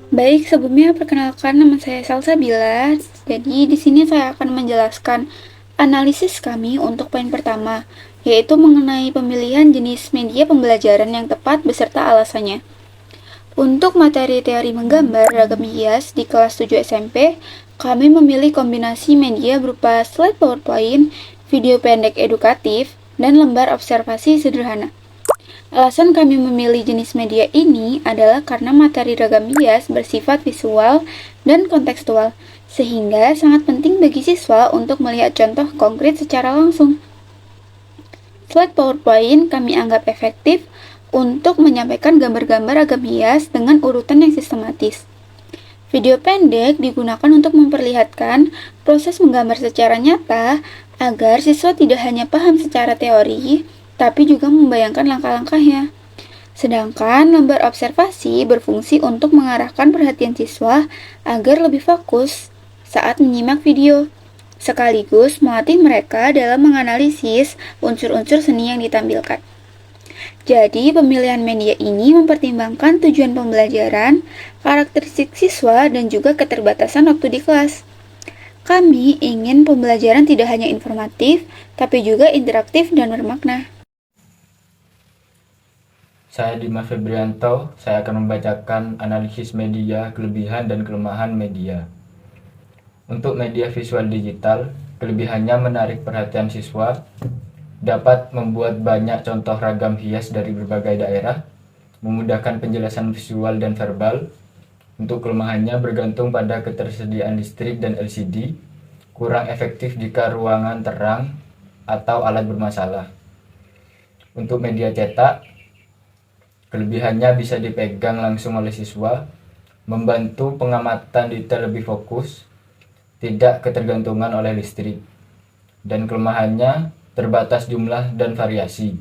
Baik, sebelumnya perkenalkan nama saya Salsabila. Jadi di sini saya akan menjelaskan analisis kami untuk poin pertama, yaitu mengenai pemilihan jenis media pembelajaran yang tepat beserta alasannya. Untuk materi teori menggambar ragam hias di kelas 7 SMP, kami memilih kombinasi media berupa slide PowerPoint, video pendek edukatif, dan lembar observasi sederhana. Alasan kami memilih jenis media ini adalah karena materi ragam hias bersifat visual dan kontekstual, sehingga sangat penting bagi siswa untuk melihat contoh konkret secara langsung. Slide PowerPoint kami anggap efektif untuk menyampaikan gambar-gambar ragam hias dengan urutan yang sistematis. Video pendek digunakan untuk memperlihatkan proses menggambar secara nyata agar siswa tidak hanya paham secara teori, tapi juga membayangkan langkah-langkahnya. Sedangkan lembar observasi berfungsi untuk mengarahkan perhatian siswa agar lebih fokus saat menyimak video, sekaligus melatih mereka dalam menganalisis unsur-unsur seni yang ditampilkan. Jadi, pemilihan media ini mempertimbangkan tujuan pembelajaran, karakteristik siswa, dan juga keterbatasan waktu di kelas. Kami ingin pembelajaran tidak hanya informatif, tapi juga interaktif dan bermakna. Saya Dimas Febrianto, saya akan membacakan analisis media, kelebihan dan kelemahan media. Untuk media visual digital, kelebihannya menarik perhatian siswa, dapat membuat banyak contoh ragam hias dari berbagai daerah, memudahkan penjelasan visual dan verbal. Untuk kelemahannya bergantung pada ketersediaan listrik dan LCD, kurang efektif jika ruangan terang atau alat bermasalah. Untuk media cetak, kelebihannya bisa dipegang langsung oleh siswa, membantu pengamatan detail lebih fokus, tidak ketergantungan oleh listrik. Dan kelemahannya terbatas jumlah dan variasi,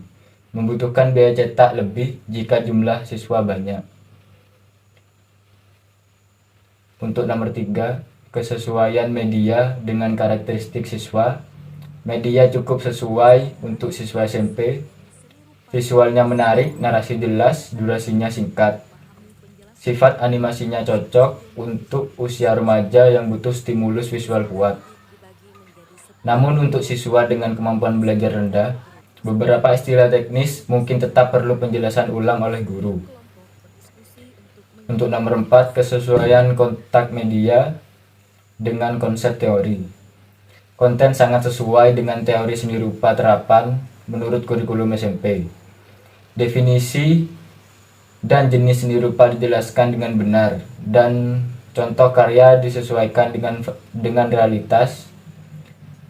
membutuhkan biaya cetak lebih jika jumlah siswa banyak. Untuk nomor 3, kesesuaian media dengan karakteristik siswa. Media cukup sesuai untuk siswa SMP. Visualnya menarik, narasi jelas, durasinya singkat. Sifat animasinya cocok untuk usia remaja yang butuh stimulus visual kuat. Namun untuk siswa dengan kemampuan belajar rendah, beberapa istilah teknis mungkin tetap perlu penjelasan ulang oleh guru. Untuk nomor 4, kesesuaian kontak media dengan konsep teori. Konten sangat sesuai dengan teori seni rupa terapan menurut kurikulum SMP. Definisi dan jenis seni rupa dijelaskan dengan benar, dan contoh karya disesuaikan dengan realitas,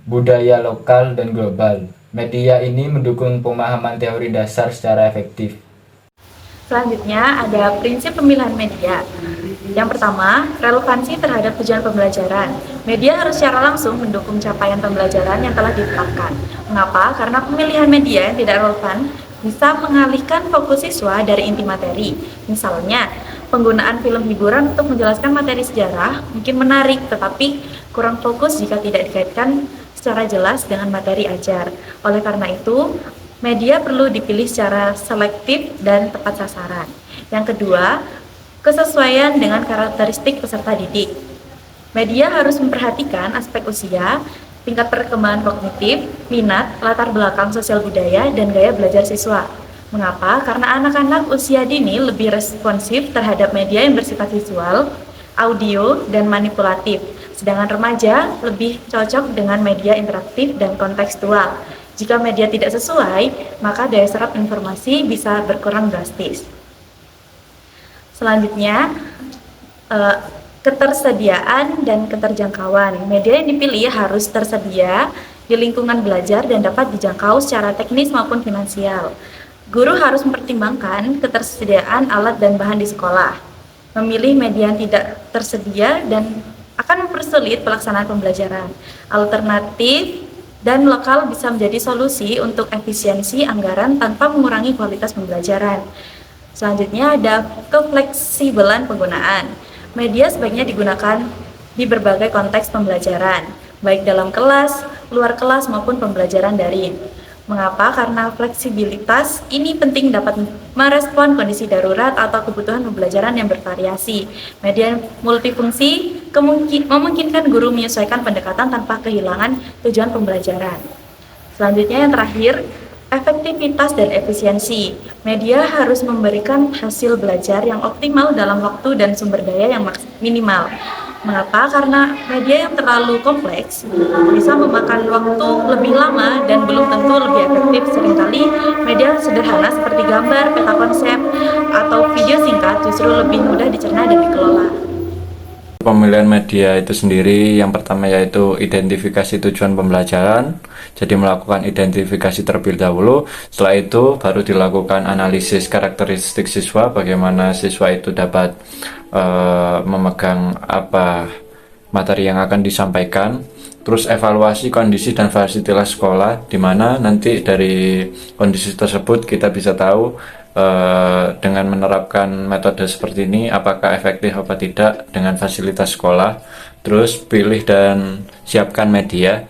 budaya lokal dan global. Media ini mendukung pemahaman teori dasar secara efektif. Selanjutnya ada prinsip pemilihan media. Yang pertama, relevansi terhadap tujuan pembelajaran. Media harus secara langsung mendukung capaian pembelajaran yang telah ditetapkan. Mengapa? Karena pemilihan media yang tidak relevan bisa mengalihkan fokus siswa dari inti materi. Misalnya, penggunaan film hiburan untuk menjelaskan materi sejarah mungkin menarik, tetapi kurang fokus jika tidak dikaitkan secara jelas dengan materi ajar. Oleh karena itu, media perlu dipilih secara selektif dan tepat sasaran. Yang kedua, kesesuaian dengan karakteristik peserta didik. Media harus memperhatikan aspek usia, tingkat perkembangan kognitif, minat, latar belakang sosial budaya, dan gaya belajar siswa. Mengapa? Karena anak-anak usia dini lebih responsif terhadap media yang bersifat visual, audio, dan manipulatif. Sedangkan remaja lebih cocok dengan media interaktif dan kontekstual. Jika media tidak sesuai, maka daya serap informasi bisa berkurang drastis. Selanjutnya, ketersediaan dan keterjangkauan. Media yang dipilih harus tersedia di lingkungan belajar dan dapat dijangkau secara teknis maupun finansial. Guru harus mempertimbangkan ketersediaan alat dan bahan di sekolah. Memilih media yang tidak tersedia dan akan mempersulit pelaksanaan pembelajaran. Alternatif dan lokal bisa menjadi solusi untuk efisiensi anggaran tanpa mengurangi kualitas pembelajaran. Selanjutnya ada kefleksibelan penggunaan. Media sebaiknya digunakan di berbagai konteks pembelajaran, baik dalam kelas, luar kelas maupun pembelajaran daring. Mengapa? Karena fleksibilitas ini penting dapat merespon kondisi darurat atau kebutuhan pembelajaran yang bervariasi. Media multifungsi memungkinkan guru menyesuaikan pendekatan tanpa kehilangan tujuan pembelajaran. Selanjutnya yang terakhir, efektivitas dan efisiensi. Media harus memberikan hasil belajar yang optimal dalam waktu dan sumber daya yang minimal. Mengapa? Karena media yang terlalu kompleks bisa memakan waktu lebih lama dan belum tentu lebih efektif. Seringkali media sederhana seperti gambar, peta konsep, atau video singkat justru lebih mudah dicerna dan dikelola. Pemilihan media itu sendiri, yang pertama yaitu identifikasi tujuan pembelajaran. Jadi melakukan identifikasi terlebih dahulu, setelah itu baru dilakukan analisis karakteristik siswa, bagaimana siswa itu dapat memegang apa materi yang akan disampaikan. Terus evaluasi kondisi dan fasilitas sekolah, di mana nanti dari kondisi tersebut kita bisa tahu dengan menerapkan metode seperti ini apakah efektif apa tidak dengan fasilitas sekolah. Terus pilih dan siapkan media.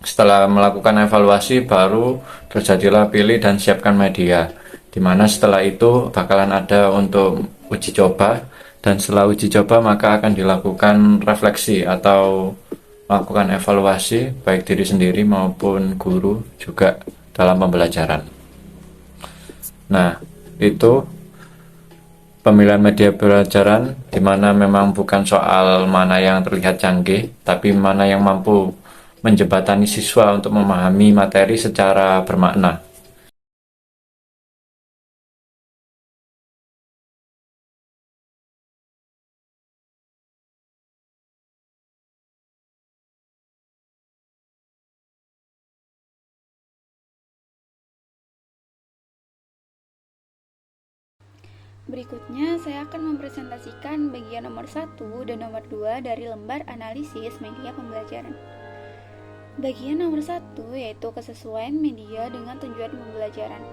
Setelah melakukan evaluasi baru terjadilah pilih dan siapkan media, dimana setelah itu bakalan ada untuk uji coba, dan setelah uji coba maka akan dilakukan refleksi atau melakukan evaluasi baik diri sendiri maupun guru juga dalam pembelajaran. Nah, itu pemilihan media pembelajaran, di mana memang bukan soal mana yang terlihat canggih, tapi mana yang mampu menjembatani siswa untuk memahami materi secara bermakna. Berikutnya, saya akan mempresentasikan bagian nomor 1 dan nomor 2 dari lembar analisis media pembelajaran. Bagian nomor 1 yaitu kesesuaian media dengan tujuan pembelajaran.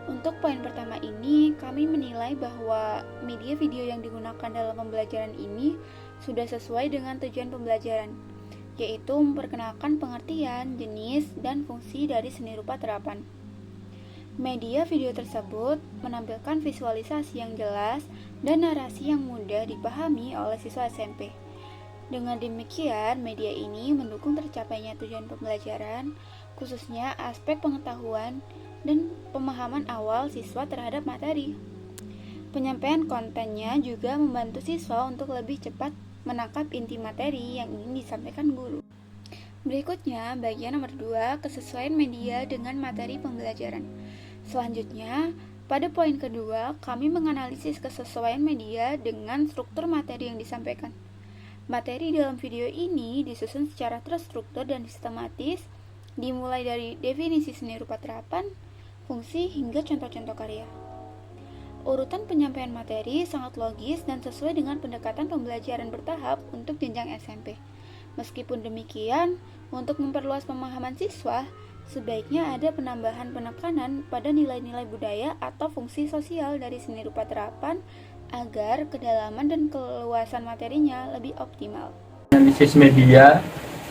Untuk poin pertama ini, kami menilai bahwa media video yang digunakan dalam pembelajaran ini sudah sesuai dengan tujuan pembelajaran, yaitu memperkenalkan pengertian, jenis, dan fungsi dari seni rupa terapan. Media video tersebut menampilkan visualisasi yang jelas dan narasi yang mudah dipahami oleh siswa SMP. Dengan demikian, media ini mendukung tercapainya tujuan pembelajaran, khususnya aspek pengetahuan dan pemahaman awal siswa terhadap materi. Penyampaian kontennya juga membantu siswa untuk lebih cepat menangkap inti materi yang ingin disampaikan guru. Berikutnya, bagian nomor 2, kesesuaian media dengan materi pembelajaran. Selanjutnya, pada poin kedua, kami menganalisis kesesuaian media dengan struktur materi yang disampaikan. Materi dalam video ini disusun secara terstruktur dan sistematis, dimulai dari definisi seni rupa terapan, fungsi, hingga contoh-contoh karya. Urutan penyampaian materi sangat logis dan sesuai dengan pendekatan pembelajaran bertahap untuk jenjang SMP. Meskipun demikian, untuk memperluas pemahaman siswa, sebaiknya ada penambahan penekanan pada nilai-nilai budaya atau fungsi sosial dari seni rupa terapan agar kedalaman dan keluasan materinya lebih optimal. Analisis media,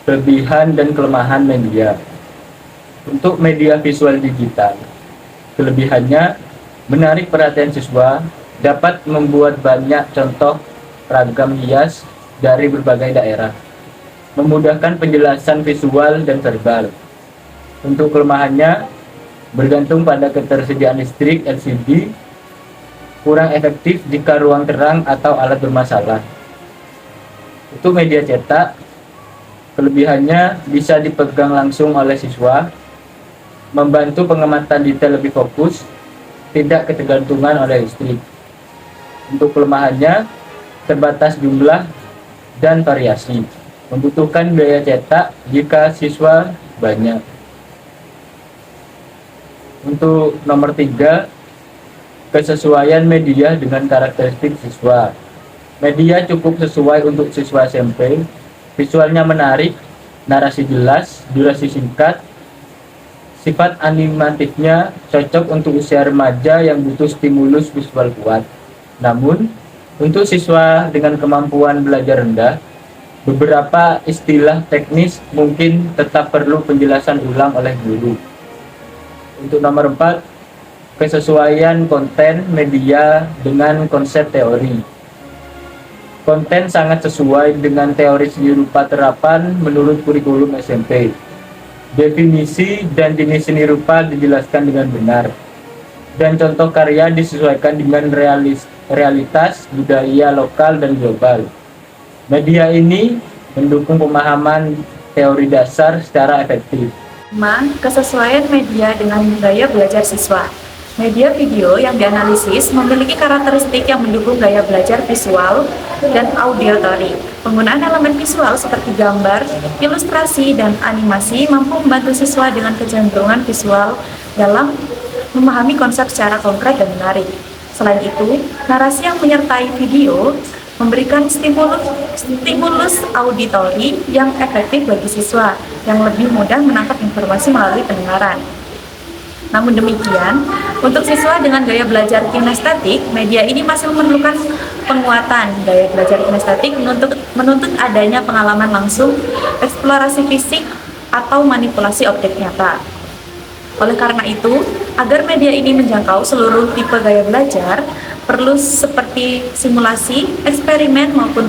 kelebihan dan kelemahan media. Untuk media visual digital, kelebihannya menarik perhatian siswa, dapat membuat banyak contoh ragam hias dari berbagai daerah, memudahkan penjelasan visual dan verbal. Untuk kelemahannya, bergantung pada ketersediaan listrik LCD, kurang efektif jika ruang terang atau alat bermasalah. Untuk media cetak, kelebihannya bisa dipegang langsung oleh siswa, membantu pengamatan detail lebih fokus, tidak ketergantungan oleh listrik. Untuk kelemahannya, terbatas jumlah dan variasi, membutuhkan biaya cetak jika siswa banyak. Untuk nomor 3, kesesuaian media dengan karakteristik siswa. Media cukup sesuai untuk siswa SMP, visualnya menarik, narasi jelas, durasi singkat, sifat animatifnya cocok untuk usia remaja yang butuh stimulus visual kuat. Namun, untuk siswa dengan kemampuan belajar rendah, beberapa istilah teknis mungkin tetap perlu penjelasan ulang oleh guru. Untuk nomor 4, kesesuaian konten media dengan konsep teori. Konten sangat sesuai dengan teori seni rupa terapan menurut kurikulum SMP. Definisi dan jenis seni rupa dijelaskan dengan benar, dan contoh karya disesuaikan dengan realitas budaya lokal dan global. Media ini mendukung pemahaman teori dasar secara efektif. 5. Kesesuaian media dengan gaya belajar siswa. Media video yang dianalisis memiliki karakteristik yang mendukung gaya belajar visual dan auditory. Penggunaan elemen visual seperti gambar, ilustrasi, dan animasi mampu membantu siswa dengan kecenderungan visual dalam memahami konsep secara konkret dan menarik. Selain itu, narasi yang menyertai video memberikan stimulus auditori yang efektif bagi siswa yang lebih mudah menangkap informasi melalui pendengaran. Namun demikian, untuk siswa dengan gaya belajar kinestetik, media ini masih memerlukan penguatan. Gaya belajar kinestetik menuntut adanya pengalaman langsung, eksplorasi fisik, atau manipulasi objek nyata. Oleh karena itu, agar media ini menjangkau seluruh tipe gaya belajar, perlu seperti simulasi, eksperimen, maupun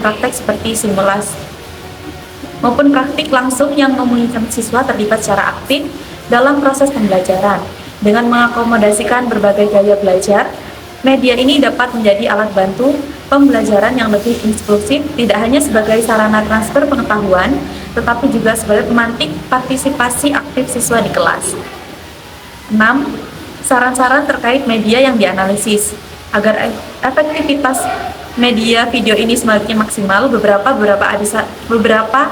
praktek langsung yang memungkinkan siswa terlibat secara aktif dalam proses pembelajaran. Dengan mengakomodasikan berbagai gaya belajar, media ini dapat menjadi alat bantu pembelajaran yang lebih inklusif, tidak hanya sebagai sarana transfer pengetahuan, tetapi juga sebagai pemantik partisipasi aktif siswa di kelas. 6. Saran-saran terkait media yang dianalisis. Agar efektivitas media video ini semakin maksimal, beberapa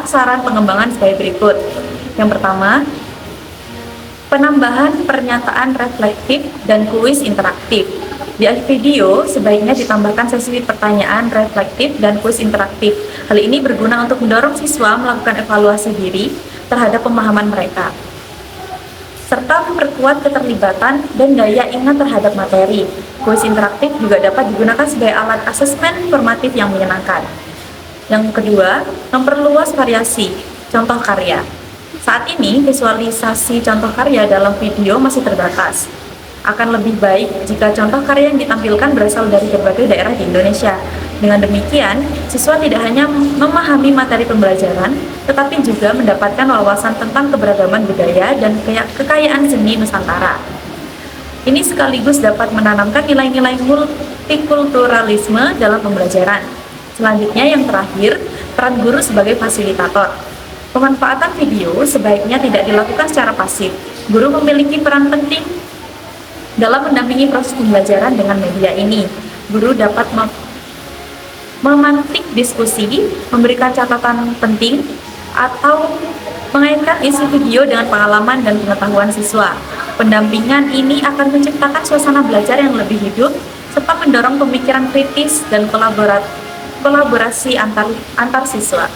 saran pengembangan sebagai berikut. Yang pertama, penambahan pernyataan reflektif dan kuis interaktif. Di video, sebaiknya ditambahkan sesi pertanyaan reflektif dan kuis interaktif. Hal ini berguna untuk mendorong siswa melakukan evaluasi diri terhadap pemahaman mereka, serta memperkuat keterlibatan dan daya ingat terhadap materi. Kuis interaktif juga dapat digunakan sebagai alat asesmen formatif yang menyenangkan. Yang kedua, memperluas variasi contoh karya. Saat ini, visualisasi contoh karya dalam video masih terbatas. Akan lebih baik jika contoh karya yang ditampilkan berasal dari berbagai daerah di Indonesia. Dengan demikian, siswa tidak hanya memahami materi pembelajaran, tetapi juga mendapatkan wawasan tentang keberagaman budaya dan kekayaan seni Nusantara. Ini sekaligus dapat menanamkan nilai-nilai multikulturalisme dalam pembelajaran. Selanjutnya, yang terakhir, peran guru sebagai fasilitator. Pemanfaatan video sebaiknya tidak dilakukan secara pasif. Guru memiliki peran penting dalam mendampingi proses pembelajaran dengan media ini. Guru dapat memantik diskusi, memberikan catatan penting, atau mengaitkan isi video dengan pengalaman dan pengetahuan siswa. Pendampingan ini akan menciptakan suasana belajar yang lebih hidup, serta mendorong pemikiran kritis dan kolaborasi antar siswa.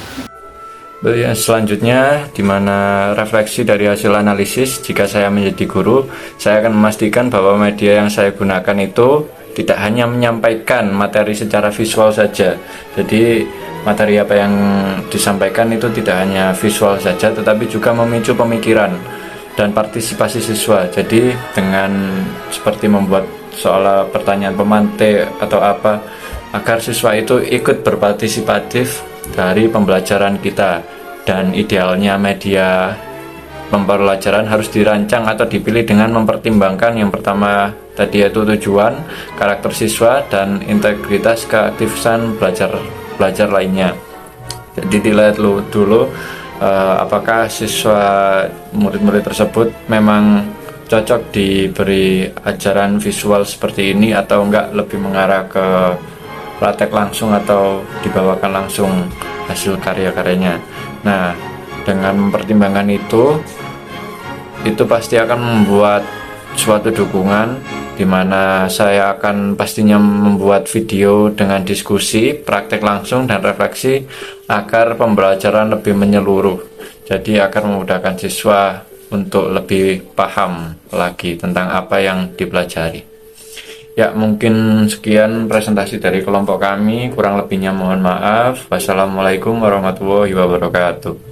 Selanjutnya, di mana refleksi dari hasil analisis, jika saya menjadi guru, saya akan memastikan bahwa media yang saya gunakan itu tidak hanya menyampaikan materi secara visual saja. Jadi, materi apa yang disampaikan itu tidak hanya visual saja, tetapi juga memicu pemikiran dan partisipasi siswa. Jadi, dengan seperti membuat soal pertanyaan pemantik atau apa, agar siswa itu ikut berpartisipatif dari pembelajaran kita. Dan idealnya media pembelajaran harus dirancang atau dipilih dengan mempertimbangkan yang pertama tadi, yaitu tujuan, karakter siswa, dan integritas keaktifan belajar lainnya. Jadi dilihat dulu apakah siswa murid-murid tersebut memang cocok diberi ajaran visual seperti ini atau enggak, lebih mengarah ke praktek langsung atau dibawakan langsung hasil karya-karyanya. Nah, dengan mempertimbangkan itu pasti akan membuat suatu dukungan di mana saya akan pastinya membuat video dengan diskusi, praktek langsung, dan refleksi agar pembelajaran lebih menyeluruh. Jadi akan memudahkan siswa untuk lebih paham lagi tentang apa yang dipelajari. Ya, mungkin sekian presentasi dari kelompok kami. Kurang lebihnya mohon maaf. Wassalamualaikum warahmatullahi wabarakatuh.